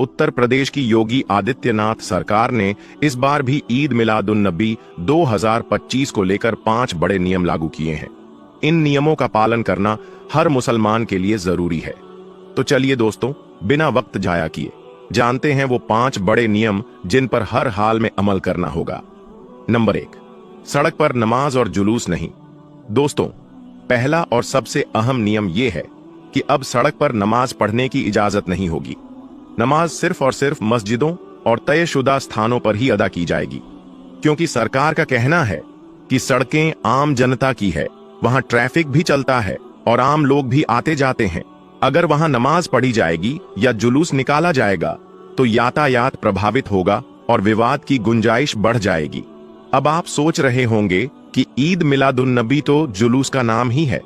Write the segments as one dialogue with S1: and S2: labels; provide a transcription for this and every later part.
S1: उत्तर प्रदेश की योगी आदित्यनाथ सरकार ने इस बार भी ईद मिलादुन्नबी 2025 को लेकर 5 बड़े नियम लागू किए हैं। इन नियमों का पालन करना हर मुसलमान के लिए जरूरी है। तो चलिए दोस्तों, बिना वक्त जाया किए जानते हैं वो 5 बड़े नियम जिन पर हर हाल में अमल करना होगा। नंबर 1, सड़क पर नमाज और जुलूस नहीं। दोस्तों, पहला और सबसे अहम नियम यह है कि अब सड़क पर नमाज पढ़ने की इजाजत नहीं होगी। नमाज सिर्फ और सिर्फ मस्जिदों और तयशुदा स्थानों पर ही अदा की जाएगी, क्योंकि सरकार का कहना है कि सड़कें आम जनता की है, वहां ट्रैफिक भी चलता है और आम लोग भी आते जाते हैं। अगर वहां नमाज पढ़ी जाएगी या जुलूस निकाला जाएगा तो यातायात प्रभावित होगा और विवाद की गुंजाइश बढ़ जाएगी। अब आप सोच रहे होंगे कि ईद मिलादुन्नबी तो जुलूस का नाम ही है।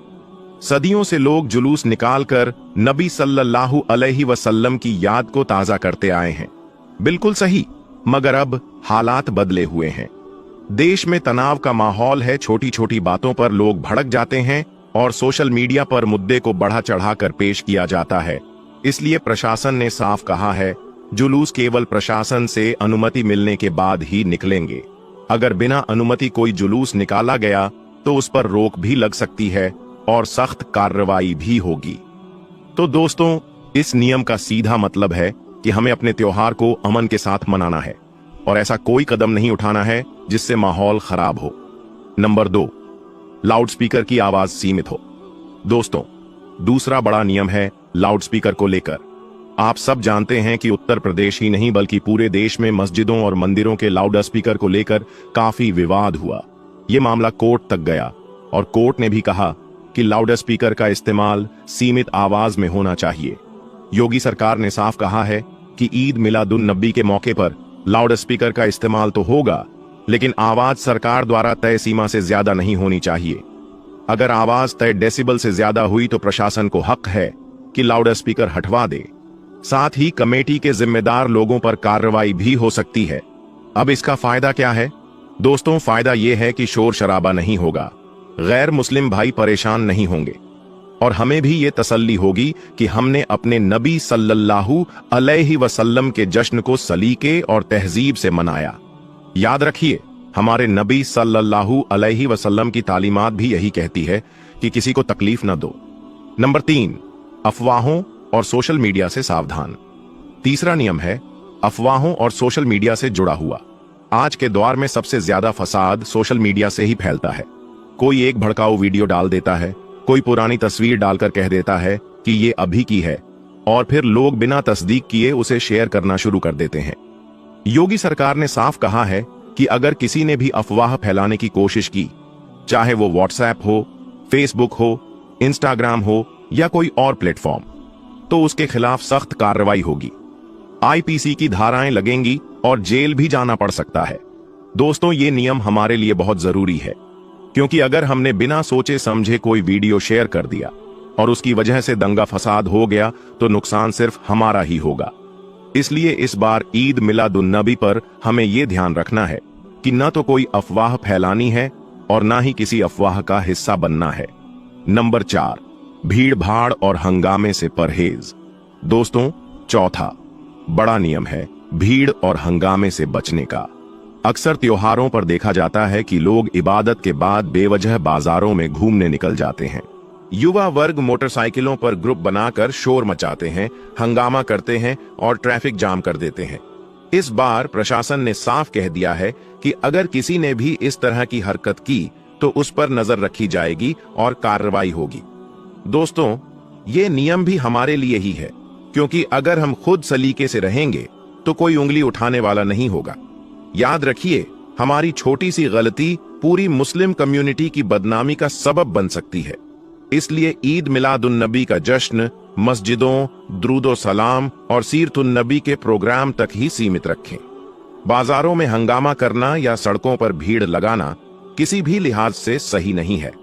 S1: सदियों से लोग जुलूस निकालकर नबी सल्लल्लाहु अलैहि वसल्लम की याद को ताजा करते आए हैं। बिल्कुल सही, मगर अब हालात बदले हुए हैं। देश में तनाव का माहौल है, छोटी छोटी बातों पर लोग भड़क जाते हैं और सोशल मीडिया पर मुद्दे को बढ़ा चढ़ाकर पेश किया जाता है। इसलिए प्रशासन ने साफ कहा है, जुलूस केवल प्रशासन से अनुमति मिलने के बाद ही निकलेंगे। अगर बिना अनुमति कोई जुलूस निकाला गया तो उस पर रोक भी लग सकती है और सख्त कार्रवाई भी होगी। तो दोस्तों, इस नियम का सीधा मतलब है कि हमें अपने त्योहार को अमन के साथ मनाना है और ऐसा कोई कदम नहीं उठाना है जिससे माहौल खराब हो। नंबर 2, लाउडस्पीकर की आवाज सीमित हो। दोस्तों, दूसरा बड़ा नियम है लाउडस्पीकर को लेकर। आप सब जानते हैं कि उत्तर प्रदेश ही नहीं बल्कि पूरे देश में मस्जिदों और मंदिरों के लाउडस्पीकर को लेकर काफी विवाद हुआ। यह मामला कोर्ट तक गया और कोर्ट ने भी कहा कि लाउडस्पीकर का इस्तेमाल सीमित आवाज में होना चाहिए। योगी सरकार ने साफ कहा है कि ईद मिलादुन्नबी के मौके पर लाउडस्पीकर का इस्तेमाल तो होगा, लेकिन आवाज सरकार द्वारा तय सीमा से ज्यादा नहीं होनी चाहिए। अगर आवाज तय डेसिबल से ज्यादा हुई तो प्रशासन को हक है कि लाउडस्पीकर हटवा दे। साथ ही कमेटी के जिम्मेदार लोगों पर कार्रवाई भी हो सकती है। अब इसका फायदा क्या है? दोस्तों, फायदा यह है कि शोर शराबा नहीं होगा, गैर मुस्लिम भाई परेशान नहीं होंगे और हमें भी ये तसल्ली होगी कि हमने अपने नबी सल्लल्लाहु अलैहि वसल्लम के जश्न को सलीके और तहजीब से मनाया। याद रखिए, हमारे नबी सल्लल्लाहु अलैहि वसल्लम की तालीमात भी यही कहती है कि किसी को तकलीफ न दो। नंबर 3, अफवाहों और सोशल मीडिया से सावधान। तीसरा नियम है अफवाहों और सोशल मीडिया से जुड़ा हुआ। आज के दौर में सबसे ज्यादा फसाद सोशल मीडिया से ही फैलता है। कोई एक भड़काऊ वीडियो डाल देता है, कोई पुरानी तस्वीर डालकर कह देता है कि ये अभी की है और फिर लोग बिना तस्दीक किए उसे शेयर करना शुरू कर देते हैं। योगी सरकार ने साफ कहा है कि अगर किसी ने भी अफवाह फैलाने की कोशिश की, चाहे वो व्हाट्सएप हो, फेसबुक हो, इंस्टाग्राम हो या कोई और प्लेटफॉर्म, तो उसके खिलाफ सख्त कार्रवाई होगी। आईपीसी की धाराएं लगेंगी और जेल भी जाना पड़ सकता है। दोस्तों, ये नियम हमारे लिए बहुत जरूरी है, क्योंकि अगर हमने बिना सोचे समझे कोई वीडियो शेयर कर दिया और उसकी वजह से दंगा फसाद हो गया तो नुकसान सिर्फ हमारा ही होगा। इसलिए इस बार ईद मिलादुन्नबी पर हमें यह ध्यान रखना है कि न तो कोई अफवाह फैलानी है और ना ही किसी अफवाह का हिस्सा बनना है। नंबर 4, भीड़ भाड़ और हंगामे से परहेज। दोस्तों, चौथा बड़ा नियम है भीड़ और हंगामे से बचने का। अक्सर त्योहारों पर देखा जाता है कि लोग इबादत के बाद बेवजह बाजारों में घूमने निकल जाते हैं। युवा वर्ग मोटरसाइकिलों पर ग्रुप बनाकर शोर मचाते हैं, हंगामा करते हैं और ट्रैफिक जाम कर देते हैं। इस बार प्रशासन ने साफ कह दिया है कि अगर किसी ने भी इस तरह की हरकत की तो उस पर नजर रखी जाएगी और कार्रवाई होगी। दोस्तों, ये नियम भी हमारे लिए ही है, क्योंकि अगर हम खुद सलीके से रहेंगे तो कोई उंगली उठाने वाला नहीं होगा। याद रखिए, हमारी छोटी सी गलती पूरी मुस्लिम कम्युनिटी की बदनामी का सबब बन सकती है। इसलिए ईद मिलादुन्नबी का जश्न मस्जिदों, दुरूद व सलाम और सीरतुन्नबी के प्रोग्राम तक ही सीमित रखें। बाजारों में हंगामा करना या सड़कों पर भीड़ लगाना किसी भी लिहाज से सही नहीं है।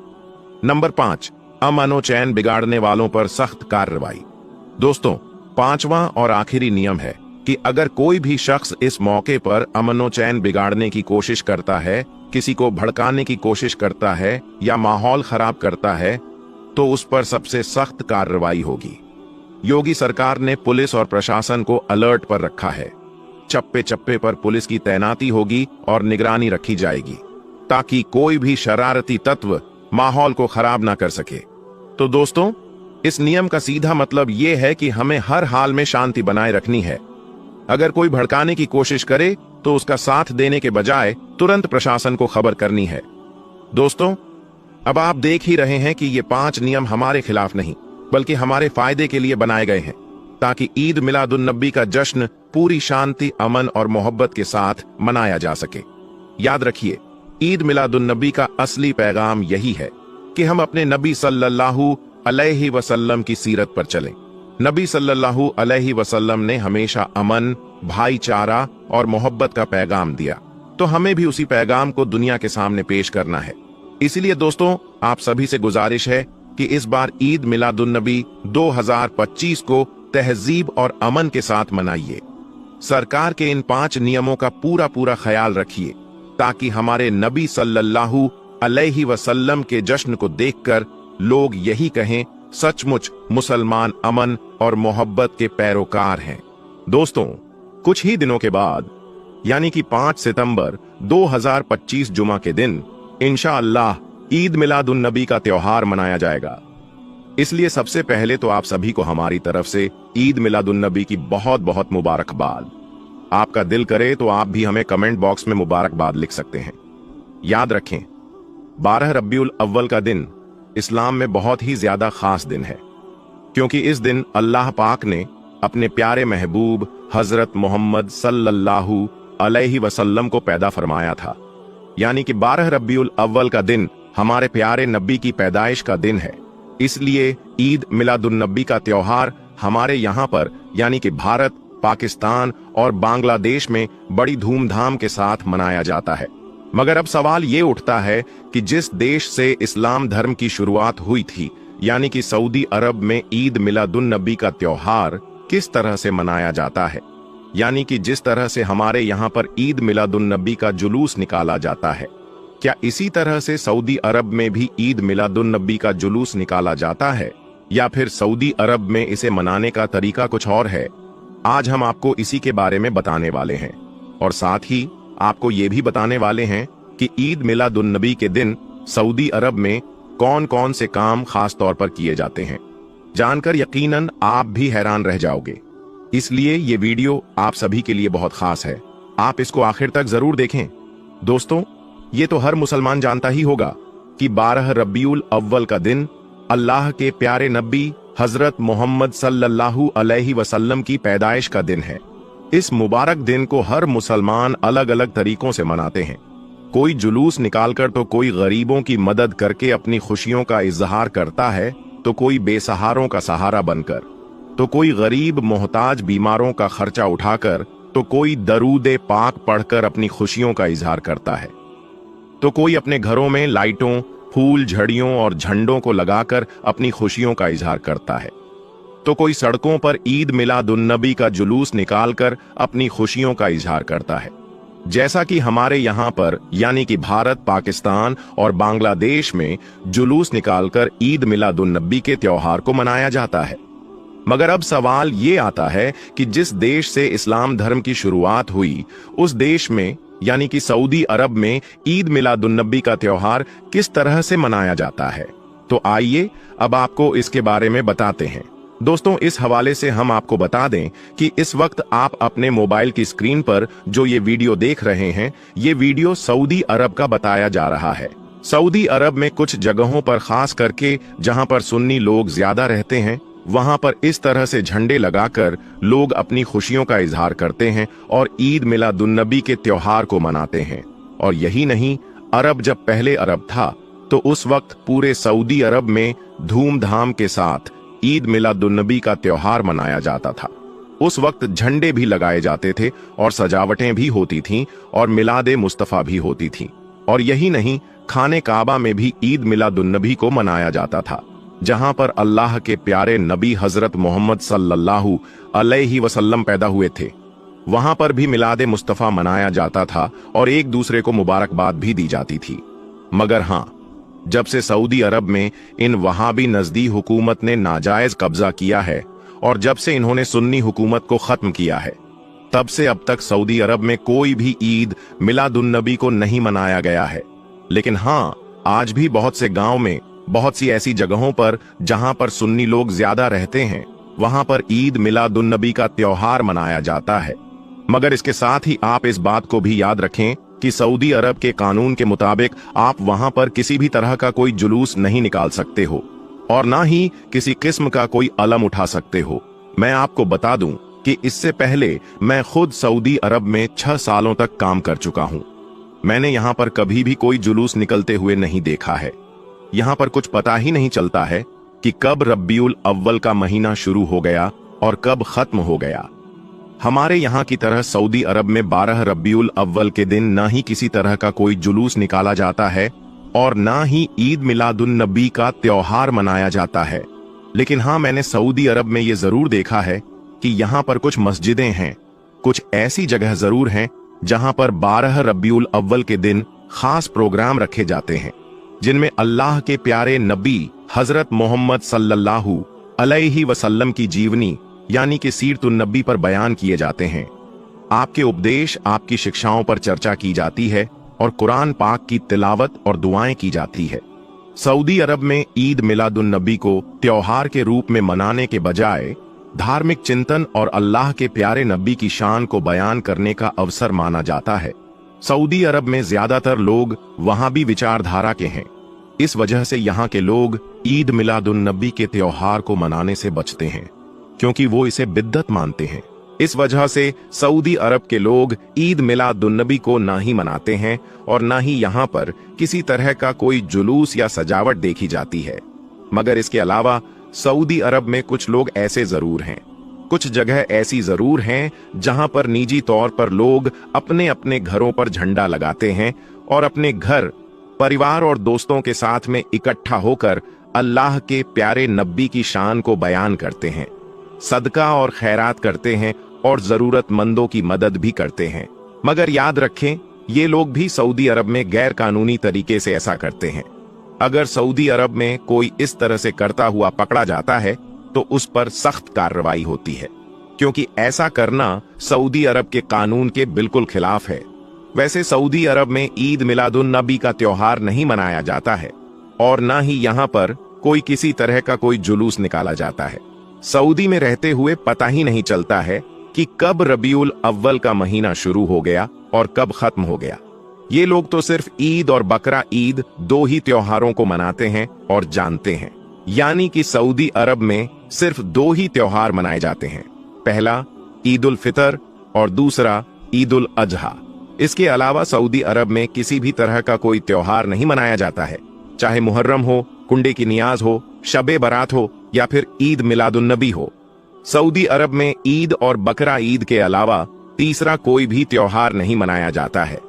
S1: नंबर 5, अमन व चैन बिगाड़ने वालों पर सख्त कार्रवाई। दोस्तों, 5वां और आखिरी नियम है कि अगर कोई भी शख्स इस मौके पर अमन व चैन बिगाड़ने की कोशिश करता है, किसी को भड़काने की कोशिश करता है या माहौल खराब करता है, तो उस पर सबसे सख्त कार्रवाई होगी। योगी सरकार ने पुलिस और प्रशासन को अलर्ट पर रखा है। चप्पे चप्पे पर पुलिस की तैनाती होगी और निगरानी रखी जाएगी ताकि कोई भी शरारती तत्व माहौल को खराब ना कर सके। तो दोस्तों, इस नियम का सीधा मतलब यह है कि हमें हर हाल में शांति बनाए रखनी है। अगर कोई भड़काने की कोशिश करे तो उसका साथ देने के बजाय तुरंत प्रशासन को खबर करनी है। दोस्तों, अब आप देख ही रहे हैं कि ये 5 नियम हमारे खिलाफ नहीं बल्कि हमारे फायदे के लिए बनाए गए हैं ताकि ईद मिलादुन्नबी का जश्न पूरी शांति, अमन और मोहब्बत के साथ मनाया जा सके। याद रखिए, ईद मिलादुन्नबी का असली पैगाम यही है कि हम अपने नबी सल्लल्लाहु अलैहि वसल्लम की सीरत पर चलें। नबी सल्लल्लाहु अलैहि वसल्लम ने हमेशा अमन, भाईचारा और मोहब्बत का पैगाम दिया, तो हमें भी उसी पैगाम को दुनिया के सामने पेश करना है। इसलिए दोस्तों, आप सभी से गुजारिश है कि इस बार ईद मिलादुन्नबी 2025 को तहजीब और अमन के साथ मनाइए। सरकार के इन 5 नियमों का पूरा पूरा ख्याल रखिए ताकि हमारे नबी सल्लल्लाहु अलैहि वसल्लम के जश्न को देखकर लोग यही कहें, सचमुच मुसलमान अमन और मोहब्बत के पैरोकार हैं। दोस्तों, कुछ ही दिनों के बाद यानी कि 5 सितंबर 2025 जुमा के दिन इंशाअल्लाह ईद मिलादुन्नबी का त्योहार मनाया जाएगा। इसलिए सबसे पहले तो आप सभी को हमारी तरफ से ईद मिलादुन्नबी की बहुत बहुत मुबारकबाद। आपका दिल करे तो आप भी हमें कमेंट बॉक्स में मुबारकबाद लिख सकते हैं। याद रखें, 12 रब्बीउल अव्वल का दिन इस्लाम में बहुत ही ज्यादा खास दिन है, क्योंकि इस दिन अल्लाह पाक ने अपने प्यारे महबूब हजरत मोहम्मद सल्लल्लाहु अलैहि वसल्लम को पैदा फरमाया था। यानी कि 12 रब्बीउल अव्वल का दिन हमारे प्यारे नबी की पैदाइश का दिन है। इसलिए ईद मिलादुन्नबी का त्योहार हमारे यहाँ पर यानी कि भारत, पाकिस्तान और बांग्लादेश में बड़ी धूमधाम के साथ मनाया जाता है। मगर अब सवाल ये उठता है कि जिस देश से इस्लाम धर्म की शुरुआत हुई थी यानी कि सऊदी अरब में ईद मिलादुन्नबी का त्योहार किस तरह से मनाया जाता है, यानी कि जिस तरह से हमारे यहाँ पर ईद मिलादुन्नबी का जुलूस निकाला जाता है, क्या इसी तरह से सऊदी अरब में भी ईद मिलादुन्नबी का जुलूस निकाला जाता है या फिर सऊदी अरब में इसे मनाने का तरीका कुछ और है? आज हम आपको इसी के बारे में बताने वाले हैं और साथ ही आपको ये भी बताने वाले हैं कि ईद मिलादुन्नबी के दिन सऊदी अरब में कौन कौन से काम खास तौर पर किए जाते हैं। जानकर यकीनन आप भी हैरान रह जाओगे। इसलिए ये वीडियो आप सभी के लिए बहुत खास है, आप इसको आखिर तक जरूर देखें। दोस्तों, ये तो हर मुसलमान जानता ही होगा कि 12 रब्बीउल अव्वल का दिन अल्लाह के प्यारे नबी हजरत मोहम्मद सल्लल्लाहु अलैहि वसल्लम की पैदाइश का दिन है। इस मुबारक दिन को हर मुसलमान अलग अलग तरीकों से मनाते हैं। कोई जुलूस निकालकर तो कोई गरीबों की मदद करके अपनी खुशियों का इजहार करता है, तो कोई बेसहारों का सहारा बनकर, तो कोई गरीब मोहताज बीमारों का खर्चा उठाकर, तो कोई दरूदे पाक पढ़कर अपनी खुशियों का इजहार करता है, तो कोई अपने घरों में लाइटों, फूल, झड़ियों और झंडों को लगाकर अपनी खुशियों का इजहार करता है, तो कोई सड़कों पर ईद मिलादुन्नबी का जुलूस निकालकर अपनी खुशियों का इजहार करता है। जैसा कि हमारे यहाँ पर यानी कि भारत, पाकिस्तान और बांग्लादेश में जुलूस निकालकर ईद मिलादुन्नबी के त्योहार को मनाया जाता है। मगर अब सवाल ये आता है कि जिस देश से इस्लाम धर्म की शुरुआत हुई उस देश में यानी कि सऊदी अरब में ईद मिलादुन्नबी का त्योहार किस तरह से मनाया जाता है। तो आइए अब आपको इसके बारे में बताते हैं। दोस्तों, इस हवाले से हम आपको बता दें कि इस वक्त आप अपने मोबाइल की स्क्रीन पर जो ये वीडियो देख रहे हैं, ये वीडियो सऊदी अरब का बताया जा रहा है। सऊदी अरब में कुछ जगहों पर खास करके जहां पर सुन्नी लोग ज्यादा रहते हैं, वहां पर इस तरह से झंडे लगाकर लोग अपनी खुशियों का इजहार करते हैं और ईद मिलादुन्नबी के त्योहार को मनाते हैं। और यही नहीं, अरब जब पहले अरब था तो उस वक्त पूरे सऊदी अरब में धूमधाम के साथ ईद मिलादुन्नबी का त्योहार मनाया जाता था। उस वक्त झंडे भी लगाए जाते थे और सजावटें भी होती थीं और मिलादे मुस्तफा भी होती थीं। और यही नहीं, खाने काबा में भी ईद मिलादुन्नबी को मनाया जाता था, जहां पर अल्लाह के प्यारे नबी हजरत मोहम्मद सल्लल्लाहु अलैहि वसल्लम पैदा हुए थे। वहां पर भी मिलादे मुस्तफा मनाया जाता था और एक दूसरे को मुबारकबाद भी दी जाती थी। मगर हाँ, जब से सऊदी अरब में इन वहाबी नजदी हुकूमत ने नाजायज कब्जा किया है और जब से इन्होंने सुन्नी हुकूमत को खत्म किया है, तब से अब तक सऊदी अरब में कोई भी ईद मिलादुन्नबी को नहीं मनाया गया है। लेकिन हाँ, आज भी बहुत से गांव में, बहुत सी ऐसी जगहों पर जहां पर सुन्नी लोग ज्यादा रहते हैं, वहां पर ईद मिलादुन्नबी का त्योहार मनाया जाता है। मगर इसके साथ ही आप इस बात को भी याद रखें कि सऊदी अरब के कानून के मुताबिक आप वहां पर किसी भी तरह का कोई जुलूस नहीं निकाल सकते हो और ना ही किसी किस्म का कोई अलम उठा सकते हो। मैं आपको बता दूं कि इससे पहले मैं खुद सऊदी अरब में 6 सालों तक काम कर चुका हूं। मैंने यहां पर कभी भी कोई जुलूस निकलते हुए नहीं देखा है। यहां पर कुछ पता ही नहीं चलता है कि कब रब्बीउल अव्वल का महीना शुरू हो गया और कब खत्म हो गया। हमारे यहाँ की तरह सऊदी अरब में 12 रब्बीउल अव्वल के दिन ना ही किसी तरह का कोई जुलूस निकाला जाता है और ना ही ईद मिलादुन्नबी का त्योहार मनाया जाता है। लेकिन हाँ, मैंने सऊदी अरब में ये जरूर देखा है कि यहाँ पर कुछ मस्जिदें हैं, कुछ ऐसी जगह जरूर हैं जहाँ पर 12 रब्बीउल अव्वल के दिन खास प्रोग्राम रखे जाते हैं, जिनमें अल्लाह के प्यारे नबी हजरत मोहम्मद सल्लल्लाहु अलैहि वसल्लम की जीवनी यानी कि सीरतुन नबी पर बयान किए जाते हैं। आपके उपदेश, आपकी शिक्षाओं पर चर्चा की जाती है और कुरान पाक की तिलावत और दुआएं की जाती है। सऊदी अरब में ईद मिलादुन्नबी को त्योहार के रूप में मनाने के बजाय धार्मिक चिंतन और अल्लाह के प्यारे नबी की शान को बयान करने का अवसर माना जाता है। सऊदी अरब में ज्यादातर लोग वहाबी विचारधारा के हैं। इस वजह से यहाँ के लोग ईद मिलादुन्नबी के त्योहार को मनाने से बचते हैं, क्योंकि वो इसे बिद्दत मानते हैं। इस वजह से सऊदी अरब के लोग ईद मिलादुन्नबी को ना ही मनाते हैं और ना ही यहाँ पर किसी तरह का कोई जुलूस या सजावट देखी जाती है। मगर इसके अलावा सऊदी अरब में कुछ लोग ऐसे जरूर हैं, कुछ जगह ऐसी जरूर हैं जहां पर निजी तौर पर लोग अपने अपने घरों पर झंडा लगाते हैं और अपने घर, परिवार और दोस्तों के साथ में इकट्ठा होकर अल्लाह के प्यारे नबी की शान को बयान करते हैं, सदका और खैरात करते हैं और जरूरतमंदों की मदद भी करते हैं। मगर याद रखें, ये लोग भी सऊदी अरब में गैर कानूनी तरीके से ऐसा करते हैं। अगर सऊदी अरब में कोई इस तरह से करता हुआ पकड़ा जाता है तो उस पर सख्त कार्रवाई होती है, क्योंकि ऐसा करना सऊदी अरब के कानून के बिल्कुल खिलाफ है। वैसे सऊदी अरब में ईद मिलादुन्नबी का त्योहार नहीं मनाया जाता है और ना ही यहाँ पर कोई किसी तरह का कोई जुलूस निकाला जाता है। सऊदी में रहते हुए पता ही नहीं चलता है कि कब रबीउल अव्वल का महीना शुरू हो गया और कब खत्म हो गया। ये लोग तो सिर्फ ईद और बकरा ईद 2 ही त्योहारों को मनाते हैं और जानते हैं, यानी कि सऊदी अरब में सिर्फ 2 ही त्योहार मनाए जाते हैं, पहला ईद उल फितर और दूसरा ईद उल अजहा। इसके अलावा सऊदी अरब में किसी भी तरह का कोई त्योहार नहीं मनाया जाता है, चाहे मुहर्रम हो, कुंडे की नियाज हो, शबे बारात हो या फिर ईद मिलादुन्नबी हो। सऊदी अरब में ईद और बकरा ईद के अलावा तीसरा कोई भी त्योहार नहीं मनाया जाता है।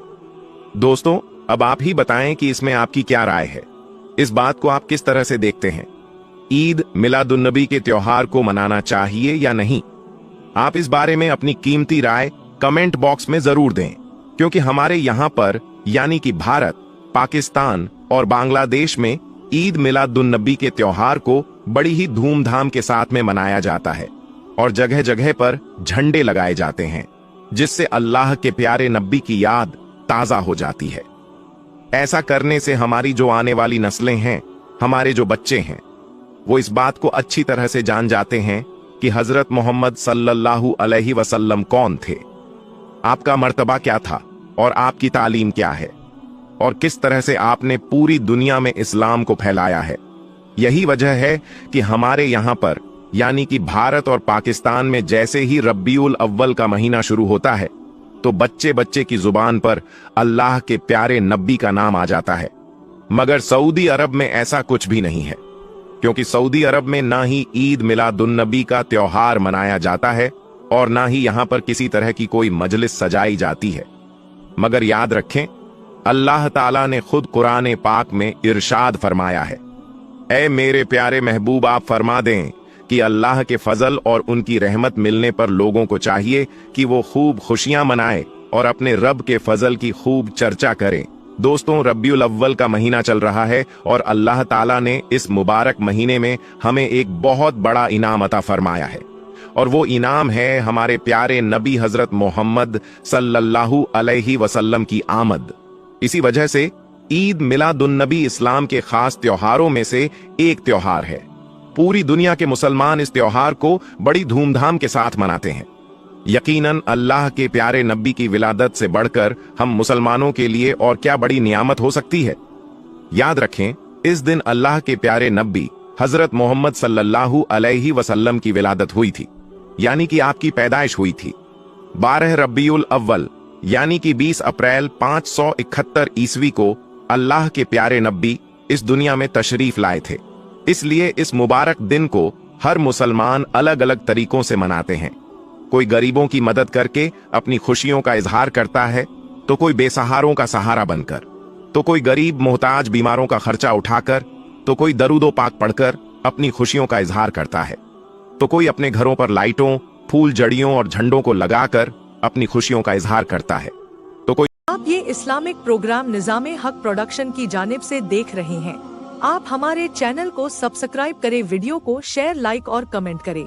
S1: दोस्तों, अब आप ही बताएं कि इसमें आपकी क्या राय है, इस बात को आप किस तरह से देखते हैं? ईद मिलादुन्नबी के त्योहार को मनाना चाहिए या नहीं? आप इस बारे में अपनी कीमती राय कमेंट बॉक्स में जरूर दें, क्योंकि हमारे यहाँ पर यानी कि भारत, पाकिस्तान और बांग्लादेश में ईद मिलादुन्नबी के त्योहार को बड़ी ही धूमधाम के साथ में मनाया जाता है और जगह जगह पर झंडे लगाए जाते हैं, जिससे अल्लाह के प्यारे नबी की याद ताजा हो जाती है। ऐसा करने से हमारी जो आने वाली नस्लें हैं, हमारे जो बच्चे हैं, वो इस बात को अच्छी तरह से जान जाते हैं कि हजरत मोहम्मद सल्लल्लाहु अलैहि वसल्लम कौन थे, आपका मर्तबा क्या था और आपकी तालीम क्या है और किस तरह से आपने पूरी दुनिया में इस्लाम को फैलाया है। यही वजह है कि हमारे यहाँ पर यानी कि भारत और पाकिस्तान में जैसे ही रब्बीउल अव्वल का महीना शुरू होता है तो बच्चे बच्चे की जुबान पर अल्लाह के प्यारे नबी का नाम आ जाता है। मगर सऊदी अरब में ऐसा कुछ भी नहीं है, क्योंकि सऊदी अरब में ना ही ईद मिलादुन्नबी का त्योहार मनाया जाता है और ना ही यहां पर किसी तरह की कोई मजलिस सजाई जाती है। मगर याद रखें, अल्लाह ताला ने खुद कुरान पाक में इरशाद फरमाया है, ऐ मेरे प्यारे महबूब, आप फरमा दें कि अल्लाह के फजल और उनकी रहमत मिलने पर लोगों को चाहिए कि वो खूब खुशियां मनाए और अपने रब के फजल की खूब चर्चा करें। दोस्तों, रब्बीउल अव्वल का महीना चल रहा है और अल्लाह ताला ने इस मुबारक महीने में हमें एक बहुत बड़ा इनाम अता फरमाया है। और वो इनाम है हमारे प्यारे नबी हजरत मोहम्मद सल्लल्लाहु अलैहि वसल्लम की आमद। इसी वजह से ईद मिलादुन्नबी इस्लाम के खास त्योहारों में से एक त्योहार है। पूरी दुनिया के मुसलमान इस त्योहार को बड़ी धूमधाम के साथ मनाते हैं। यकीनन अल्लाह के प्यारे नबी की विलादत से बढ़कर हम मुसलमानों के लिए और क्या बड़ी नियामत हो सकती है। याद रखें, इस दिन अल्लाह के प्यारे नबी हजरत मोहम्मद सल्लल्लाहु अलैहि वसल्लम की विलादत हुई थी, यानी कि आपकी पैदाइश हुई थी। 12 रब्बियुल अव्वल यानी कि 20 अप्रैल 571 ईस्वी को अल्लाह के प्यारे नबी इस दुनिया में तशरीफ लाए थे। इसलिए इस मुबारक दिन को हर मुसलमान अलग अलग तरीकों से मनाते हैं। कोई गरीबों की मदद करके अपनी खुशियों का इजहार करता है, तो कोई बेसहारों का सहारा बनकर, तो कोई गरीब मोहताज बीमारों का खर्चा उठाकर, तो कोई दरूदो पाक पढ़कर अपनी खुशियों का इजहार करता है, तो कोई अपने घरों पर लाइटों, फूल जड़ियों और झंडों को लगाकर अपनी खुशियों का इजहार करता है, तो कोई।
S2: आप ये इस्लामिक प्रोग्राम निज़ामे हक प्रोडक्शन की जानिब से देख रहे हैं। आप हमारे चैनल को सब्सक्राइब करें, वीडियो को शेयर, लाइक और कमेंट करें।